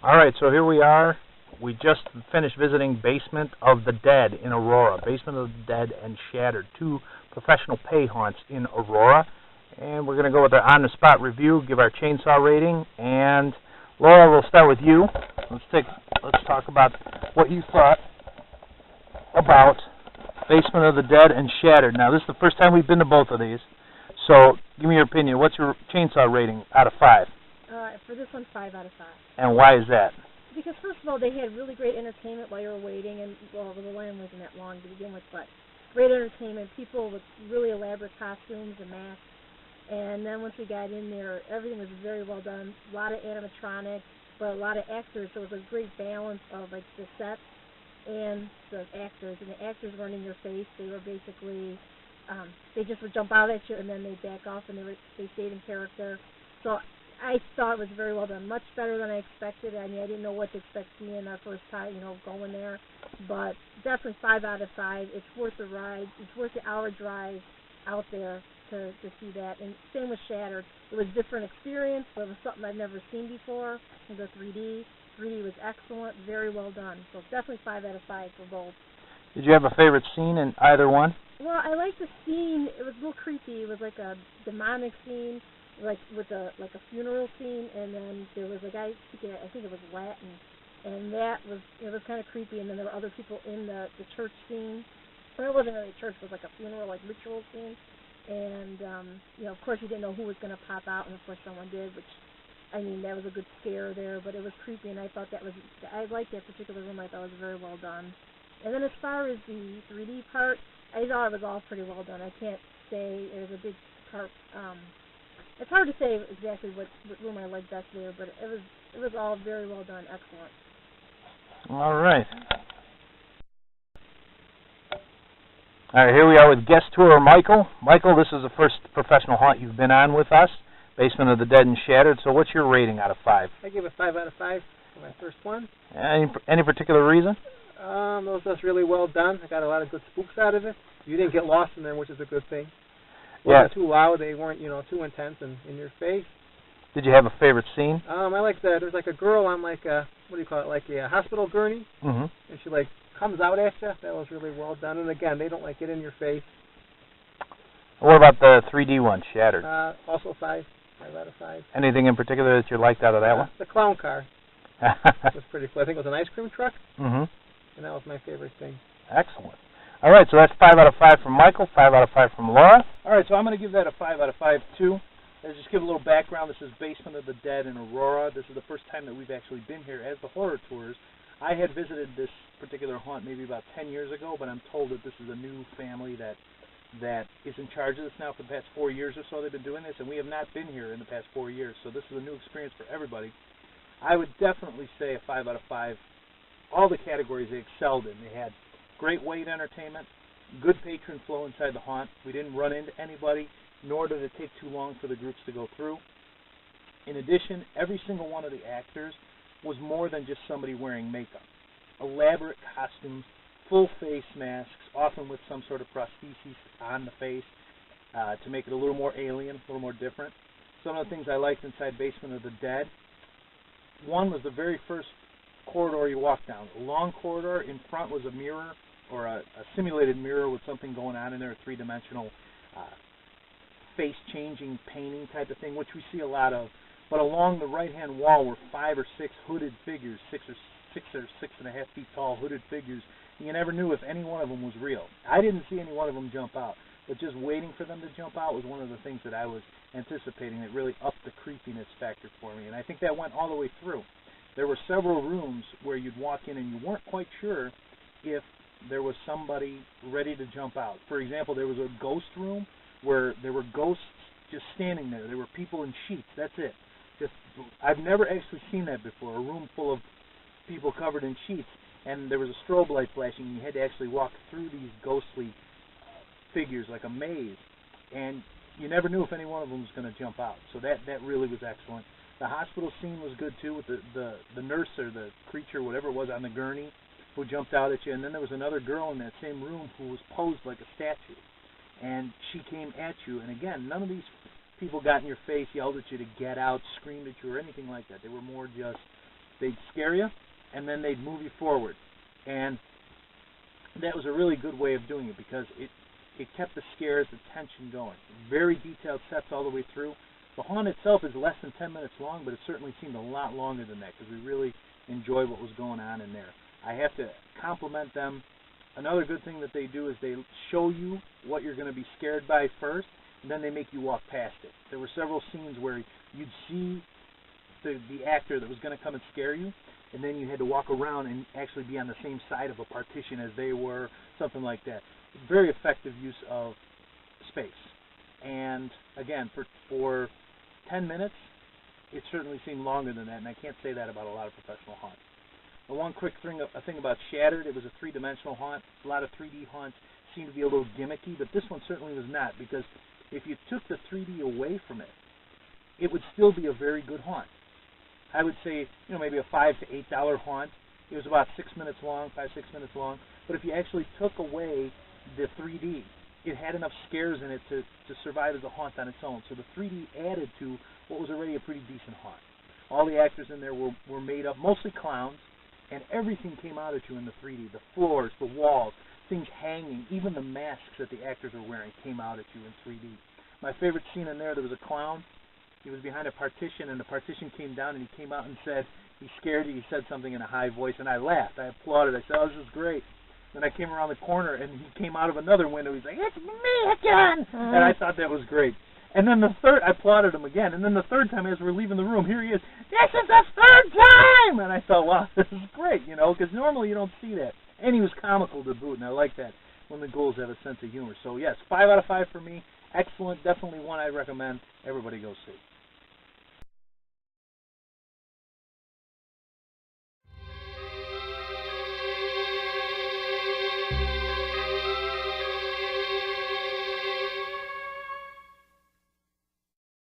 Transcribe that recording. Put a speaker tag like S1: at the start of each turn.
S1: All right, so here we are. We just finished visiting Basement of the Dead in Aurora. Basement of the Dead and Shattered, two professional pay haunts in Aurora. And we're going to go with our on-the-spot review, give our chainsaw rating. And Laura, we'll start with you. Let's talk about what you thought about Basement of the Dead and Shattered. Now, this is the first time we've been to both of these. So, give me your opinion. What's your chainsaw rating out of 5?
S2: For this one, 5 out of 5.
S1: And why is that?
S2: Because first of all, they had really great entertainment while you were waiting, and well, the line wasn't that long to begin with, but great entertainment, people with really elaborate costumes and masks. And then once we got in there, everything was very well done. A lot of animatronics, but a lot of actors. So it was a great balance of like the sets and the actors. And the actors weren't in your face; they were basically they just would jump out at you and then they'd back off, and they stayed in character. So I thought it was very well done, much better than I expected. I mean, I didn't know what to expect seeing our first time, going there. But definitely 5 out of 5. It's worth the ride. It's worth the hour drive out there to see that. And same with Shattered. It was a different experience, but it was something I've never seen before. It was 3D. 3D was excellent, very well done. So definitely 5 out of 5 for both.
S1: Did you have a favorite scene in either one?
S2: Well, I liked the scene. It was a little creepy. It was like a demonic scene, like with a funeral scene, and then there was a guy speaking, I think it was Latin, and it was kind of creepy. And then there were other people in the church scene. Well, it wasn't really a church; it was like a funeral, like ritual scene. And of course, you didn't know who was going to pop out, and of course, someone did. Which, I mean, that was a good scare there, but it was creepy, and I liked that particular room. I thought it was very well done. And then as far as the 3D part, I thought it was all pretty well done. I can't say there's a big part. It's hard to say exactly what room I liked best there, but it was all very well done, excellent.
S1: All right. All right, here we are with guest tour Michael. Michael, this is the first professional haunt you've been on with us, Basement of the Dead and Shattered. So what's your rating out of 5?
S3: I give it 5 out of 5 for my first one.
S1: Any particular reason?
S3: It was just really well done. I got a lot of good spooks out of it. You didn't get lost in them, which is a good thing. Wasn't too loud. They weren't, too intense and in your face.
S1: Did you have a favorite scene?
S3: I like that. There's like a girl on like a, what do you call it, like a hospital gurney.
S1: Mm-hmm.
S3: And she like comes out at you. That was really well done. And again, they don't like get in your face.
S1: What about the 3D one, Shattered?
S3: Also 5 out of 5.
S1: Anything in particular that you liked out of that one?
S3: The clown car. It was pretty cool. I think it was an ice cream truck.
S1: Mm-hmm.
S3: And that was my favorite thing.
S1: Excellent. All right, so that's 5 out of 5 from Michael, 5 out of 5 from Laura. All right, so I'm going to give that a 5 out of 5 too. Let's just give a little background. This is Basement of the Dead in Aurora. This is the first time that we've actually been here as the horror tours. I had visited this particular haunt maybe about 10 years ago, but I'm told that this is a new family that is in charge of this now for the past 4 years or so. They've been doing this, and we have not been here in the past 4 years, so this is a new experience for everybody. I would definitely say a 5 out of 5. All the categories they excelled in. They had great wait entertainment, good patron flow inside the haunt. We didn't run into anybody, nor did it take too long for the groups to go through. In addition, every single one of the actors was more than just somebody wearing makeup. Elaborate costumes, full face masks, often with some sort of prosthesis on the face to make it a little more alien, a little more different. Some of the things I liked inside Basement of the Dead, one was the very first corridor you walk down. A long corridor. In front was a mirror or a simulated mirror with something going on in there, a three-dimensional face-changing painting type of thing, which we see a lot of. But along the right-hand wall were 5 or 6 hooded figures, 6 or 6.5 feet tall hooded figures. And you never knew if any one of them was real. I didn't see any one of them jump out, but just waiting for them to jump out was one of the things that I was anticipating that really upped the creepiness factor for me. And I think that went all the way through. There were several rooms where you'd walk in and you weren't quite sure if there was somebody ready to jump out. For example, there was a ghost room where there were ghosts just standing there. There were people in sheets. That's it. I've never actually seen that before, a room full of people covered in sheets, and there was a strobe light flashing, and you had to actually walk through these ghostly figures like a maze. And you never knew if any one of them was going to jump out. So that really was excellent. The hospital scene was good too, with the nurse or the creature, whatever it was, on the gurney who jumped out at you. And then there was another girl in that same room who was posed like a statue. And she came at you. And again, none of these people got in your face, yelled at you to get out, screamed at you, or anything like that. They were more just they'd scare you, and then they'd move you forward. And that was a really good way of doing it because it kept the scares, the tension going. Very detailed sets all the way through. The haunt itself is less than 10 minutes long, but it certainly seemed a lot longer than that because we really enjoyed what was going on in there. I have to compliment them. Another good thing that they do is they show you what you're going to be scared by first, and then they make you walk past it. There were several scenes where you'd see the actor that was going to come and scare you, and then you had to walk around and actually be on the same side of a partition as they were, something like that. Very effective use of space. And again, for 10 minutes, it certainly seemed longer than that, and I can't say that about a lot of professional haunts. The one quick thing about Shattered, it was a three-dimensional haunt. A lot of 3D haunts seem to be a little gimmicky, but this one certainly was not, because if you took the 3D away from it, it would still be a very good haunt. I would say, maybe a $5 to $8 haunt. It was about 6 minutes long, 6 minutes long. But if you actually took away the 3D, it had enough scares in it to survive as a haunt on its own. So the 3D added to what was already a pretty decent haunt. All the actors in there were made up, mostly clowns, and everything came out at you in the 3D. The floors, the walls, things hanging, even the masks that the actors were wearing came out at you in 3D. My favorite scene in there was a clown. He was behind a partition, and the partition came down, and he came out and said, he scared you, he said something in a high voice, and I laughed. I applauded. I said, oh, this is great. Then I came around the corner, and he came out of another window. He's like, it's me again! And I thought that was great. And then I applauded him again. And then the third time, as we're leaving the room, here he is. This is the third time! And I thought, wow, this is great, because normally you don't see that. And he was comical to boot, and I like that when the ghouls have a sense of humor. So, yes, 5 out of 5 for me. Excellent. Definitely one I'd recommend everybody go see.